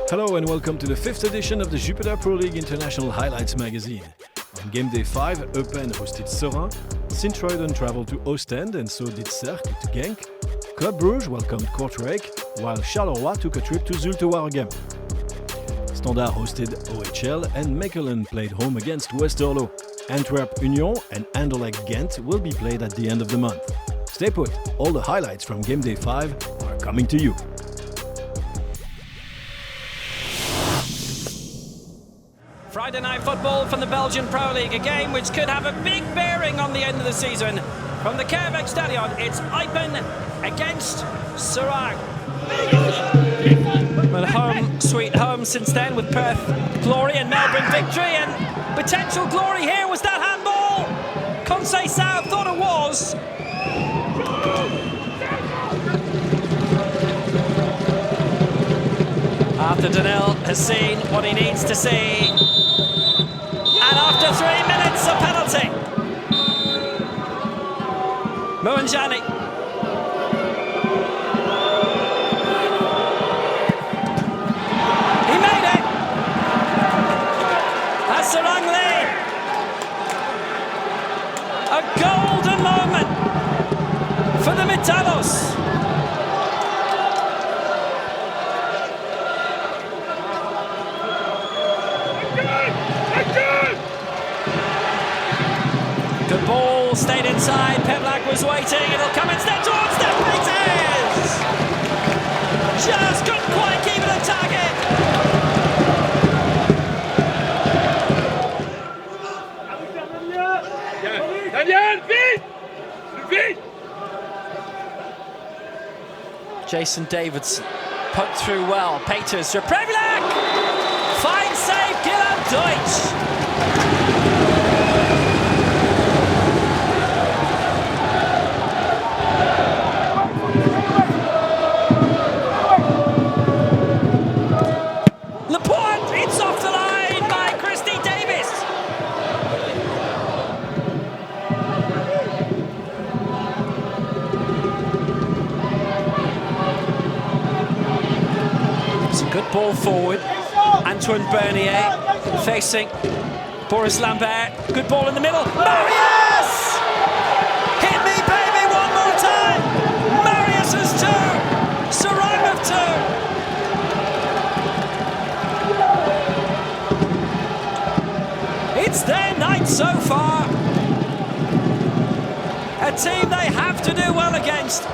Hello and welcome to the 5th edition of the Jupiler Pro League International Highlights magazine. On game day 5, Eupen hosted Seraing, Sint-Truiden traveled to Oostende and so did Cercle to Genk, Club Brugge welcomed Kortrijk, while Charleroi took a trip to Zulte Waregem. Standard hosted OHL and Mechelen played home against Westerlo. Antwerp Union and Anderlecht Ghent will be played at the end of the month. Stay put, all the highlights from game day 5 are coming to you. Friday night football from the Belgian Pro League, a game which could have a big bearing on the end of the season. From the KV Stadion, it's Eupen against Seraing. Well, home sweet home since then with Perth glory and Melbourne victory, and potential glory here. Was that handball? Conseil South thought it was. Arthur Donnell has seen what he needs to see. And after 3 minutes, a penalty. Muanjani. He made it. That's Seraing lead. A golden moment for the Metalos. The ball stayed inside, Pevlak was waiting, it'll come instead towards the Peters! Just couldn't quite keep it on target! Daniel, vite! Jason Davidson poked through well, Peters for Pevlak! Fine save, Gillard Deutsch! Good ball forward. Antoine Bernier facing Boris Lambert. Good ball in the middle. Marius! Hit me, baby, one more time! Marius has two! Seraing have two! It's their night so far. A team they have to do well against.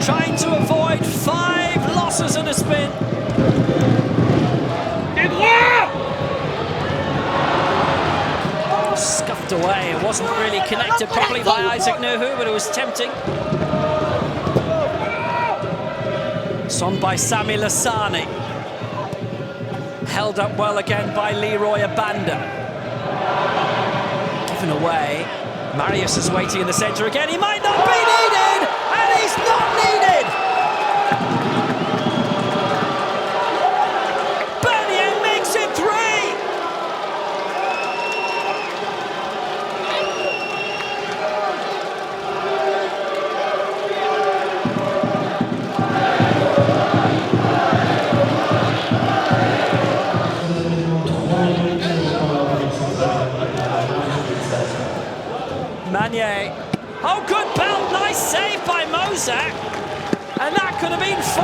Trying to avoid 5 losses and a spin. Scuffed away. It wasn't really connected properly by Isaac Nuhu, but it was tempting. It's on by Sami Lassani. Held up well again by Leroy Abanda. Given away. Marius is waiting in the centre again. He might not be needed! And he's not needed! Bernier makes it 3! Manier. Oh, good belt, nice save by Mozak. And that could have been 4.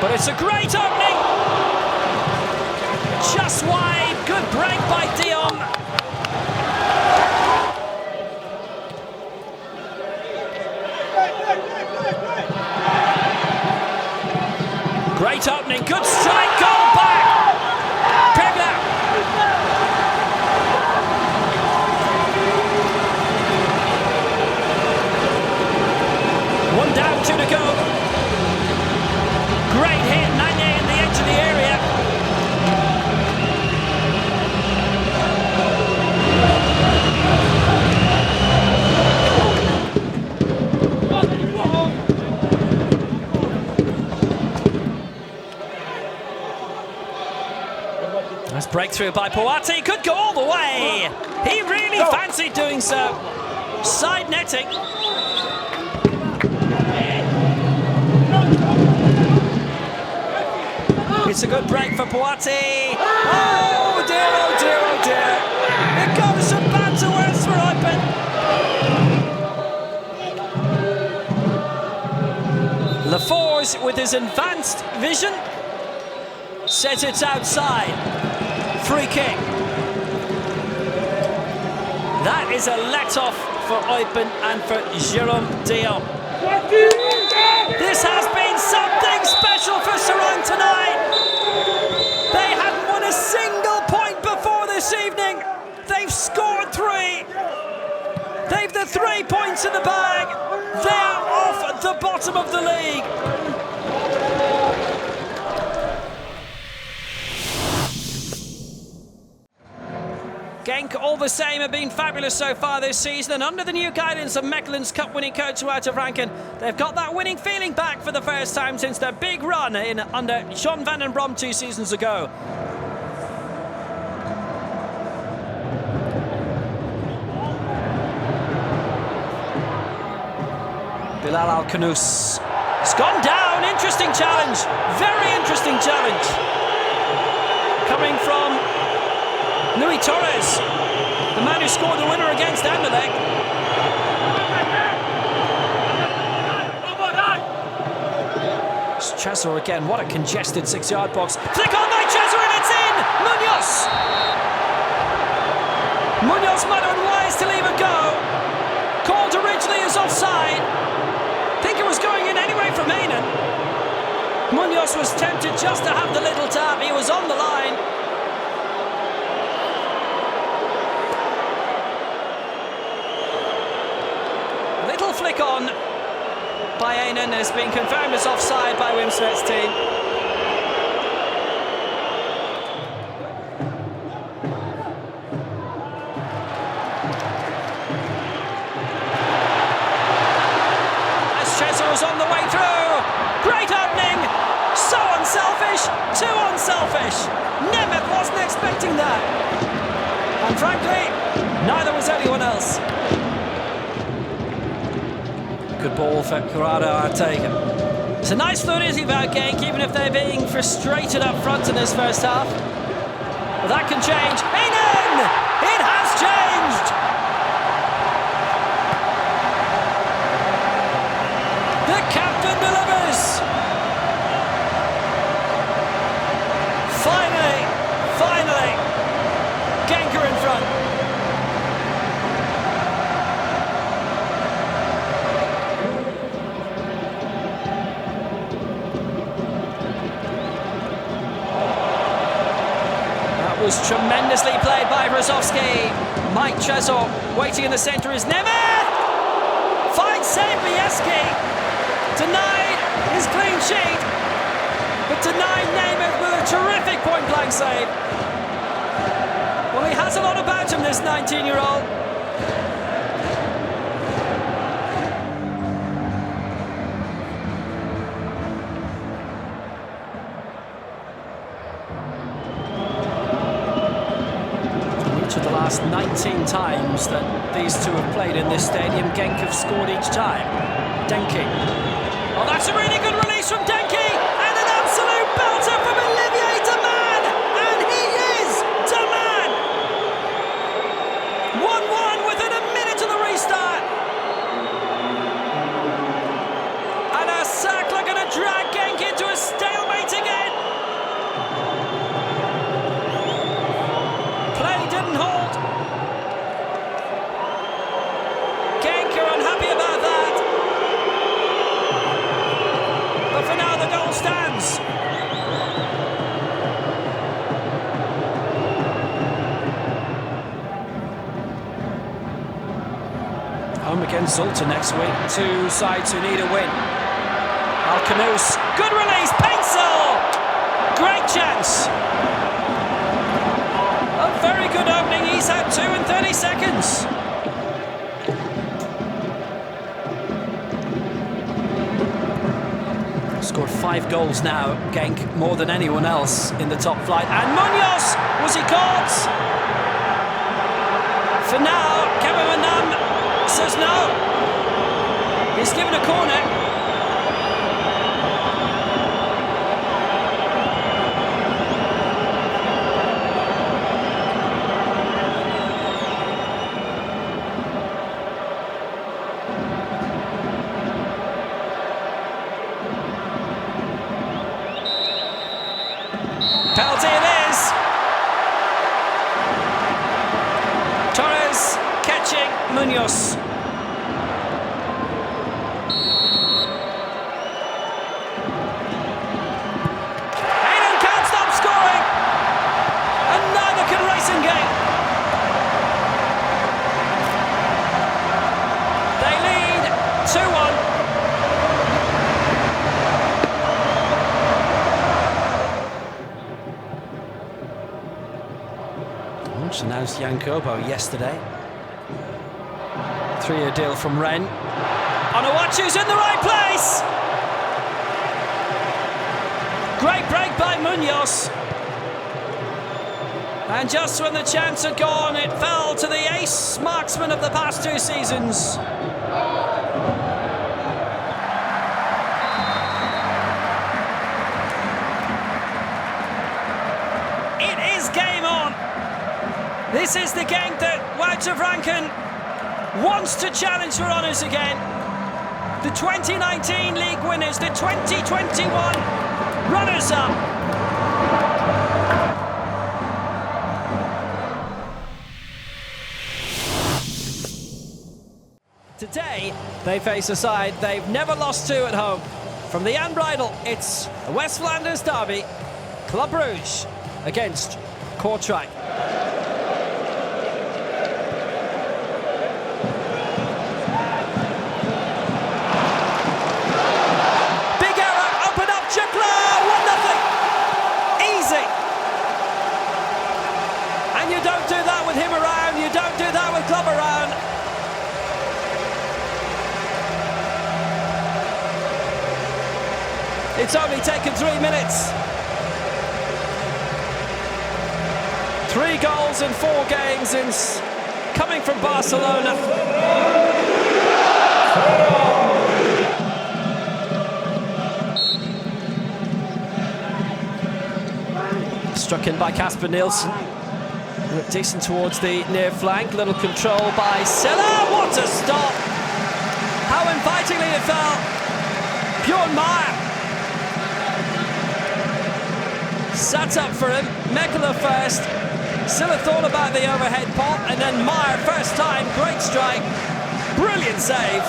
But it's a great opening. Just wide, good break by Dion. Great opening, good strike, goal back! Pevlak! One down, 2 to go. Great hit, Nanye in the edge of the area. Nice breakthrough by Poati, could go all the way. He really fancied doing so. Side netting. It's a good break for Poati. Oh dear, oh dear, oh dear. It goes from bad to worse for Eupen. Laforge, with his advanced vision, says it's outside. Free kick. That is a let-off for Eupen and for Jérôme Dion. This has been something special for Seraing tonight. They haven't won a single point before this evening. They've scored 3. They've the 3 points in the bag. They're off the bottom of the league. Genk, all the same, have been fabulous so far this season, and under the new guidance of Mechelen's cup-winning coach Wouter Franken, they've got that winning feeling back for the first time since their big run in under John van den Brom 2 seasons ago. Bilal Al-Khanous. It's gone down. Interesting challenge. Very interesting challenge. Coming from Louis Torres, the man who scored the winner against Anderlecht. It's Chesser again. What a congested 6-yard box. Flick on by Chesser and it's in! Munoz! Munoz might have been wise to leave it go. Called originally as offside. Think it was going in anyway from Heenan. Munoz was tempted just to have the little tap. He was on the line. Little flick on by Heenan has been confirmed as offside by Wim Svet's team. On the way through, great opening, so unselfish, too unselfish. Nemeth wasn't expecting that, and frankly, neither was anyone else. Good ball for Corrado Ortega. It's a nice fluidity about Genk, even if they're being frustrated up front in this first half. But that can change. Heenan! It has changed! The captain delivers! Finally, Genk are in front. That was tremendously played by Brzozowski. Mike Chesor waiting in the centre is Nemeth! Fine save Bieski! Denied his clean sheet, but denied Nemeth with a terrific point-blank save. Well, he has a lot about him, this 19-year-old. Each of the last 19 times that these two have played in this stadium, Genk have scored each time. Denke. Oh, that's a really good release from Denke, and an absolute belter from Olivier Daman, and he is Daman. 1-1 within a minute of the restart, and our Cercle are going to drag Genk into a stalemate again. Play didn't hold. Genk are unhappy about that. But for now, the goal stands. Home against Zulte next week. Two sides who need a win. Al-Khanous, good release, Pencil! Great chance. A very good opening. He's had 2 in 30 seconds. Scored 5 goals now, Genk, more than anyone else in the top flight. And Munoz, was he caught? For now, Kevin says no. He's given a corner. Penalty it is. Torres catching Munoz. Hayden can't stop scoring, and neither can Racing Genk. They lead 2-1. Announced Jan Kobo yesterday. 3-year deal from Rennes. Onuachu's in the right place! Great break by Munoz. And just when the chance had gone, it fell to the ace marksman of the past 2 seasons. It is game on. This is the Genk that Wout of Ranken wants to challenge for honours again. The 2019 league winners, the 2021 runners-up. Today, they face a side they've never lost to at home. From the Unbridled, it's a West Flanders derby, Club Brugge against Kortrijk. You don't do that with him around, you don't do that with Club around. It's only taken 3 minutes. 3 goals in 4 games since coming from Barcelona. Struck in by Kasper Nielsen. Decent towards the near flank, little control by Silla. What a stop! How invitingly it fell. Bjorn Meyer sat up for him. Mechelen first. Silla thought about the overhead pop, and then Meyer first time. Great strike. Brilliant save.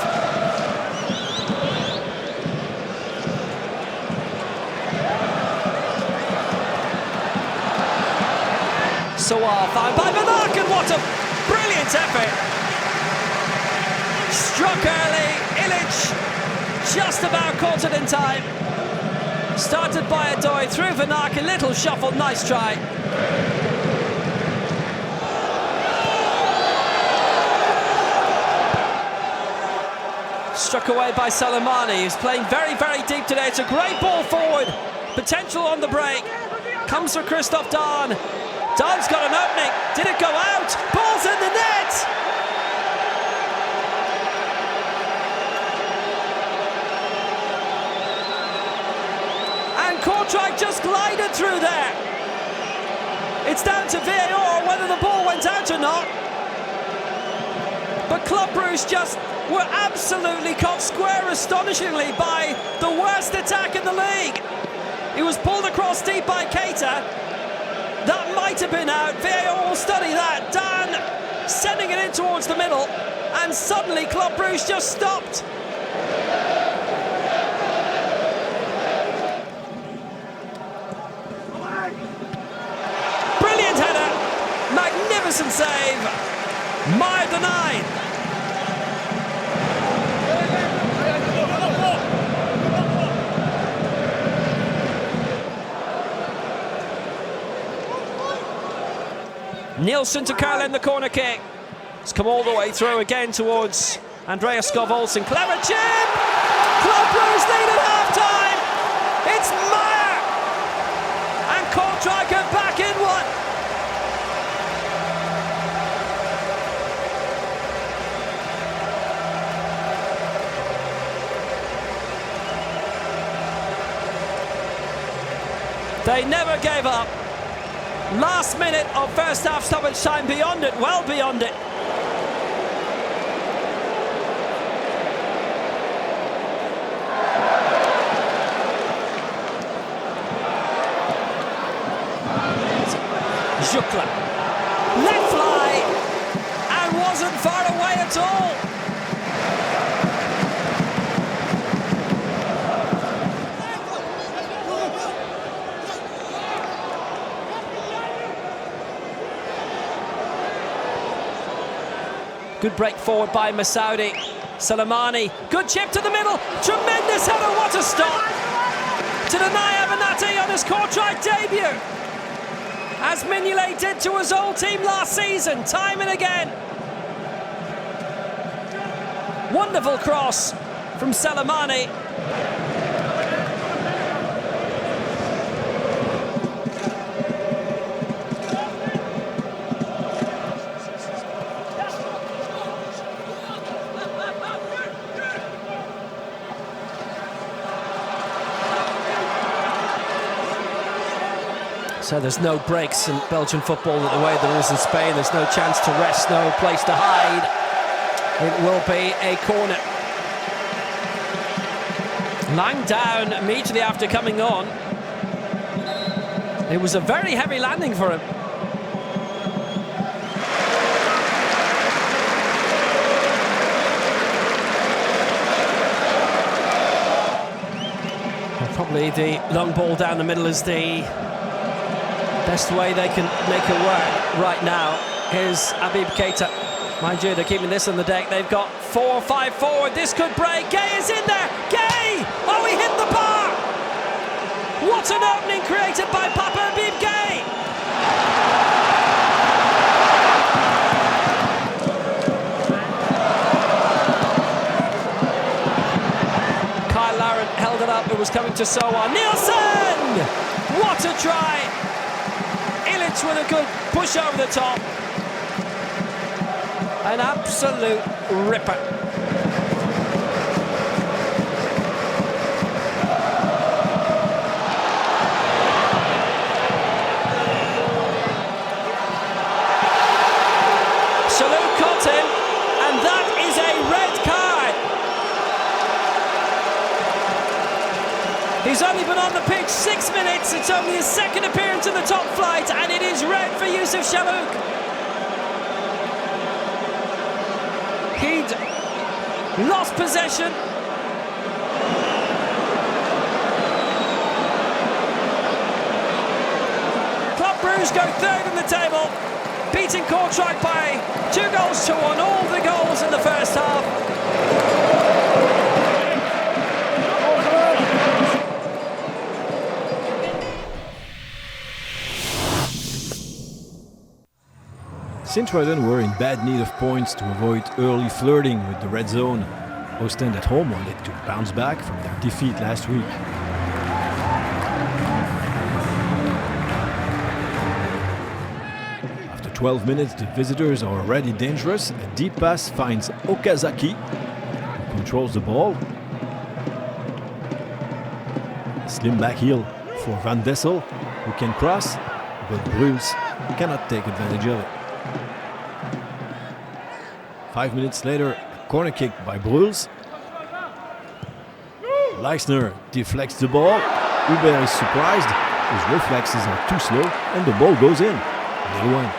Sawar found by Van Aken, what a brilliant effort! Struck early, Illich just about caught it in time. Started by Adoy, through Van Aken, little shuffle, nice try. Struck away by Salamani, who's playing very, very deep today. It's a great ball forward, potential on the break. Comes for Christophe Dahn. Dahn's got an opening. Did it go out? Ball's in the net! And Kortrijk just glided through there. It's down to VAR whether the ball went out or not. But Club Brugge just were absolutely caught square, astonishingly, by the worst attack in the league. He was pulled across deep by Keita. That might have been out. VAR will study that. Dan sending it in towards the middle, and suddenly Club Brugge just stopped. Brilliant header. Magnificent save. Meyer denied. Nielsen to curl in the corner kick. It's come all the way through again towards Andreas Skov Olsen. Clever chip! Club Brugge lead at half-time! They never gave up. Last minute of first half stoppage time, beyond it, well beyond it. Jupiler, let fly, and wasn't far away at all. Good break forward by Masoudi. Salamani, good chip to the middle, tremendous header, what a stop! To deny Avenatti on his Kortrijk debut. As Mignolet did to his old team last season, time and again. Wonderful cross from Salamani. So there's no breaks in Belgian football the way there is in Spain. There's no chance to rest, no place to hide. It will be a corner. Lying down immediately after coming on. It was a very heavy landing for him. Well, probably the long ball down the middle is the best way they can make it work right now. Here's Habib Keita. Mind you, they're keeping this on the deck. They've got 4 or 5 forward. This could break. Gay is in there. Gay! Oh, he hit the bar! What an opening created by Papa Habib Gay! Kyle Laren held it up. It was coming to Soa. Nielsen! What a try! With a good push over the top. An absolute ripper. Salute caught him, and that is a red card. He's only been on the pitch 6 minutes. It's only his second appearance in the top flight, and it is red for Youssouf Chalouk. He'd lost possession. Club Brugge go third in the table, beating Kortrijk by 2-1, all the goals in the first half. Sint-Truiden were in bad need of points to avoid early flirting with the red zone. Oostende at home wanted to bounce back from their defeat last week. After 12 minutes, the visitors are already dangerous. A deep pass finds Okazaki, who controls the ball. A slim back heel for Van Dessel, who can cross, but Bruls cannot take advantage of it. 5 minutes later, a corner kick by Bruls. Leisner deflects the ball. Hubert is surprised. His reflexes are too slow and the ball goes in. 0-1.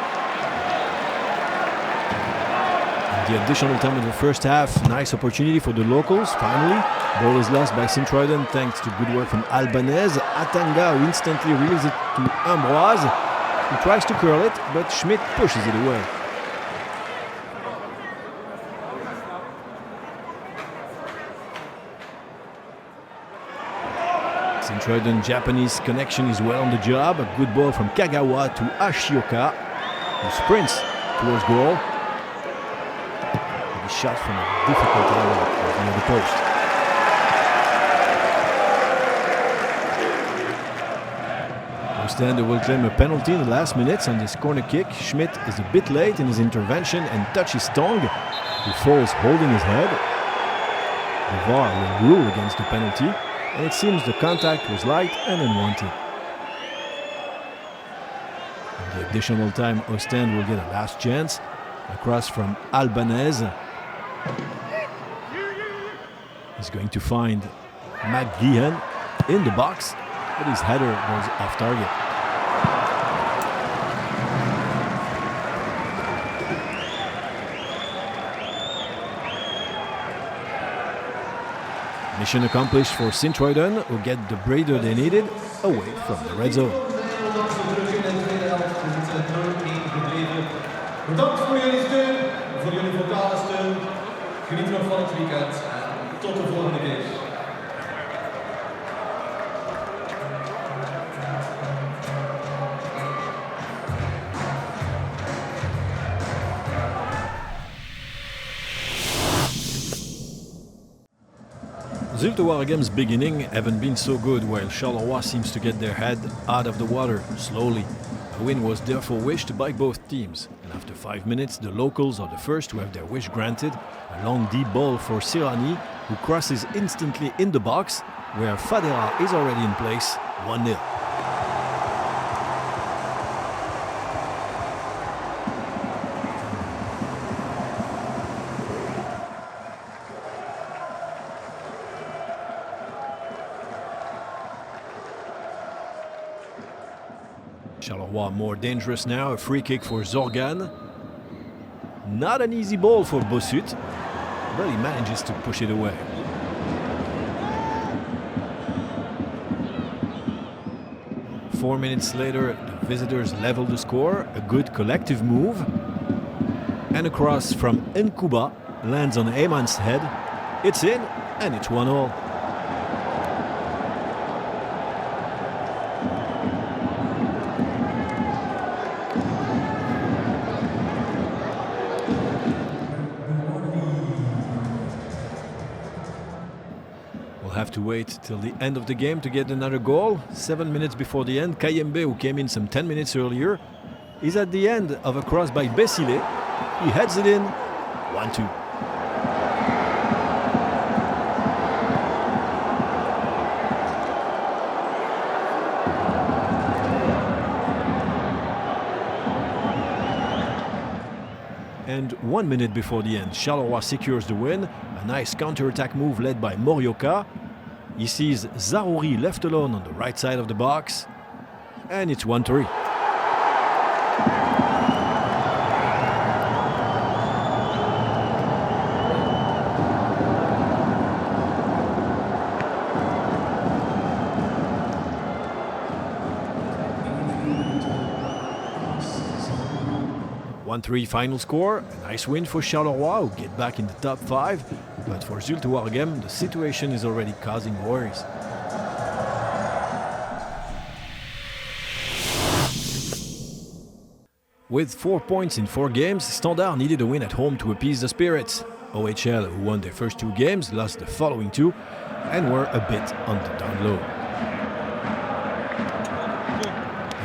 In the additional time of the first half, nice opportunity for the locals. Finally, ball is lost by Sint-Truiden thanks to good work from Albanese. Atanga, who instantly reels it to Ambroise, who tries to curl it, but Schmidt pushes it away. Sint-Truiden Japanese connection is well on the job. A good ball from Kagawa to Ashioka, who sprints towards goal. But a shot from a difficult area near the post. Oostende will claim a penalty in the last minutes on this corner kick. Schmidt is a bit late in his intervention and touches Tong, who falls holding his head. The VAR will rule against the penalty, and it seems the contact was light and unwanted. the additional time, Oostende will get a last chance. Across from Albanese. He's going to find McGeehan in the box, but his header goes off target. Mission accomplished for Sint-Truiden, who get the breather they needed away from the red zone. Bedankt voor jullie steun, voor jullie vocale steun. Geniet nog van het weekend en tot de volgende keer. Zulte Waregem's beginning haven't been so good, while Charleroi seems to get their head out of the water slowly. A win was therefore wished by both teams, and after 5 minutes the locals are the first to have their wish granted. A long deep ball for Seraing, who crosses instantly in the box, where Fadera is already in place, 1-0. Charleroi more dangerous now, a free kick for Zorgan. Not an easy ball for Bossut, but he manages to push it away. Four minutes later, the visitors level the score, a good collective move. And a cross from Nkuba lands on Eyman's head. It's in, and it's 1-1. Have to wait till the end of the game to get another goal. 7 minutes before the end, Kayembe, who came in some 10 minutes earlier, is at the end of a cross by Bessile. He heads it in, 1-2. And 1 minute before the end, Charleroi secures the win. A nice counter-attack move led by Morioka. He sees Zarouri left alone on the right side of the box. And it's 1-3. Final score, a nice win for Charleroi, who get back in the top 5, but for Zulte Waregem the situation is already causing worries. With 4 points in 4 games, Standard needed a win at home to appease the spirits. OHL, who won their first 2 games, lost the following 2 and were a bit on the down low.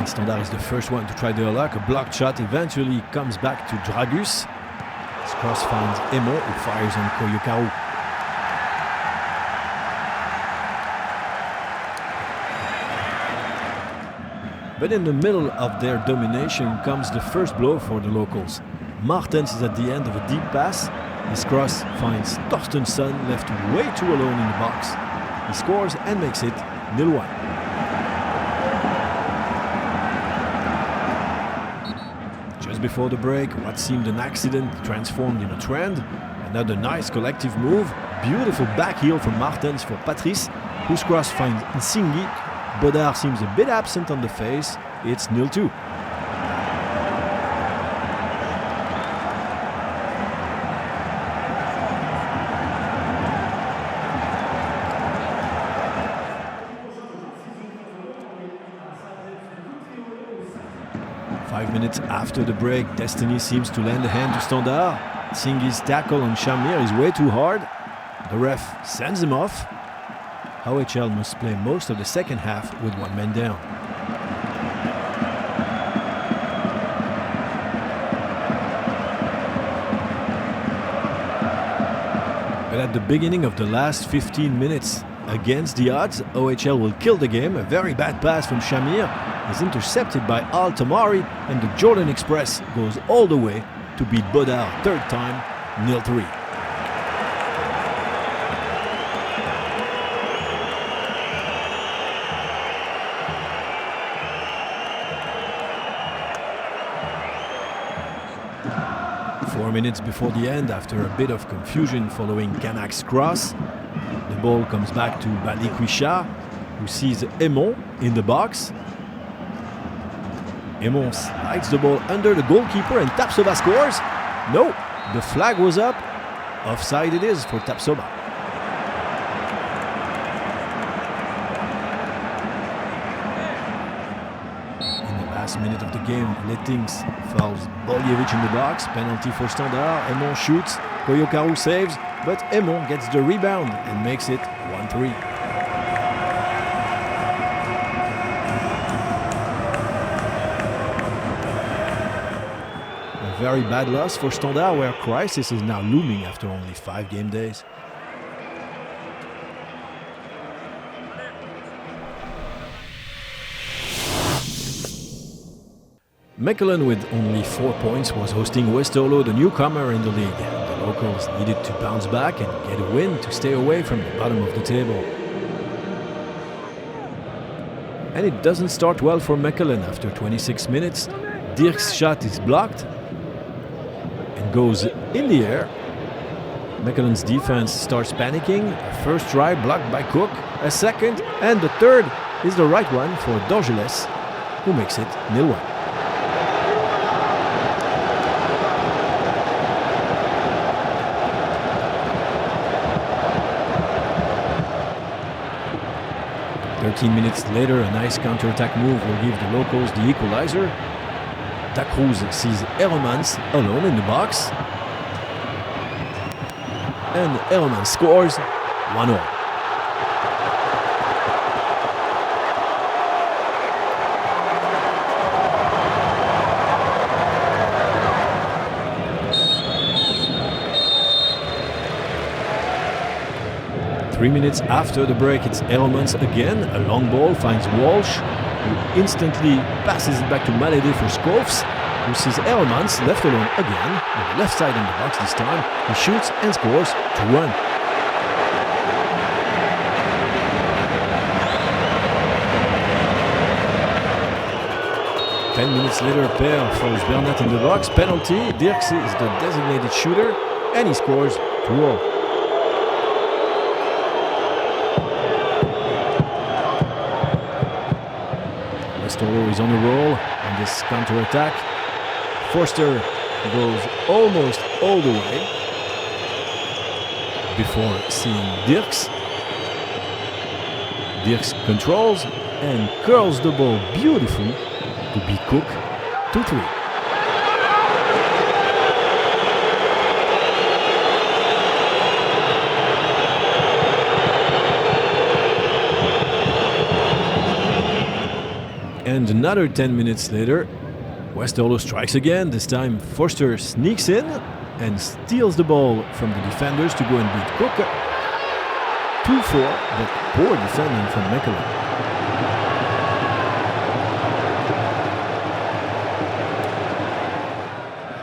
Standard is the first one to try their luck. A blocked shot eventually comes back to Dragus. This cross finds Emo, who fires on Koyokaru. But in the middle of their domination comes the first blow for the locals. Martens is at the end of a deep pass. His cross finds Torstensson, left way too alone in the box. He scores and makes it 0-1. Before the break, what seemed an accident transformed in a trend. Another nice collective move. Beautiful back heel from Martens for Patrice, whose cross finds Nsingi. Bodar seems a bit absent on the face. It's 0-2. Minutes after the break, Destiny seems to lend a hand to Standard. Singi's tackle on Shamir is way too hard. The ref sends him off. OHL must play most of the second half with 1 man down. But at the beginning of the last 15 minutes, Against the odds, OHL will kill the game. A very bad pass from Shamir is intercepted by Al Tamari, and the Jordan Express goes all the way to beat Bodar third time, 0-3. Minutes before the end, after a bit of confusion following Kanak's cross, the ball comes back to Balikwisha, who sees Emon in the box. Emon slides the ball under the goalkeeper and Tapsoba scores. No, the flag was up. Offside it is for Tapsoba. Minute of the game, Lettings fouls Boljevic in the box, penalty for Standard, Emon shoots, Koyokaru saves, but Emon gets the rebound and makes it 1-3. A very bad loss for Standard, where crisis is now looming after only 5 game days. Mechelen, with only 4 points, was hosting Westerlo, the newcomer in the league. The locals needed to bounce back and get a win to stay away from the bottom of the table. And it doesn't start well for Mechelen. After 26 minutes, Dirk's shot is blocked and goes in the air. Mechelen's defense starts panicking. A first try blocked by Cook, a second, and the third is the right one for Dorgeles, who makes it 0-1. Minutes later, a nice counter-attack move will give the locals the equalizer. Cruz sees Hermans alone in the box. And Hermans scores 1-0. Three minutes after the break, it's Hermans again. A long ball finds Walsh, who instantly passes it back to Malede for Scofs, who sees Hermans left alone again, on the left side in the box this time. He shoots and scores 2-1. Ten minutes later, Per follows Bernat in the box. Penalty. Dirks is the designated shooter, and he scores 2-0. Westerlo is on a roll on this counter-attack. Forster goes almost all the way before seeing Dirks. Dirks controls and curls the ball beautifully to beat Cook 2-3. And another 10 minutes later, Westerlo strikes again. This time Forster sneaks in and steals the ball from the defenders to go and beat Cook. 2-4, but poor defending from Mechelen.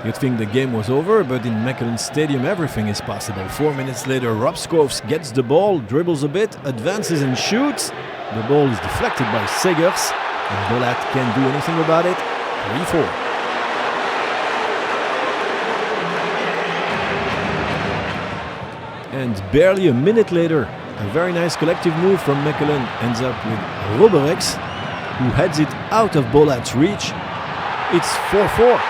You'd think the game was over, but in Mechelen Stadium everything is possible. 4 minutes later, Rob Scofs gets the ball, dribbles a bit, advances and shoots. The ball is deflected by Segers, and Bolat can't do anything about it. 3-4. And barely a minute later, a very nice collective move from Mechelen ends up with Roberex, who heads it out of Bolat's reach. It's 4-4.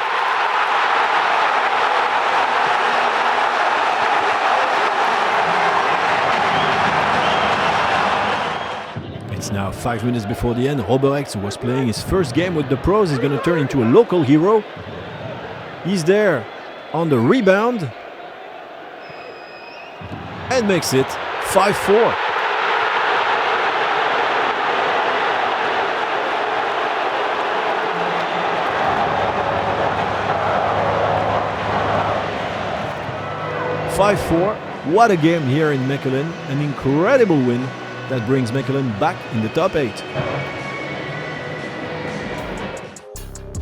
It's now 5 minutes before the end. Roberex, who was playing his first game with the pros, is going to turn into a local hero. He's there on the rebound and makes it 5-4. What a game here in Mechelen. An incredible win That brings Mechelen back in the top 8.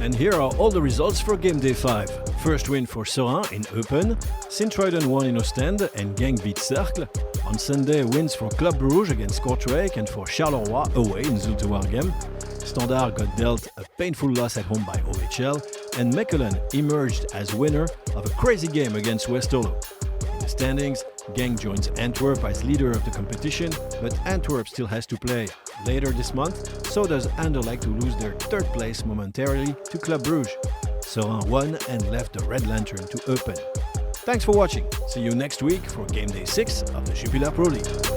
And here are all the results for Game Day 5. First win for Seraing in Eupen, Sint-Truiden won in Oostende and Genk beat Cercle. On Sunday, wins for Club Brugge against Kortrijk and for Charleroi away in Zulte Waregem. Standard got dealt a painful loss at home by OHL, and Mechelen emerged as winner of a crazy game against Westerlo. In the standings, Genk joins Antwerp as leader of the competition, but Antwerp still has to play later this month, so does Anderlecht, to lose their third place momentarily to Club Brugge. Seraing won and left the Red Lantern to Eupen. Thanks for watching. See you next week for Game Day 6 of the Jupiler Pro League.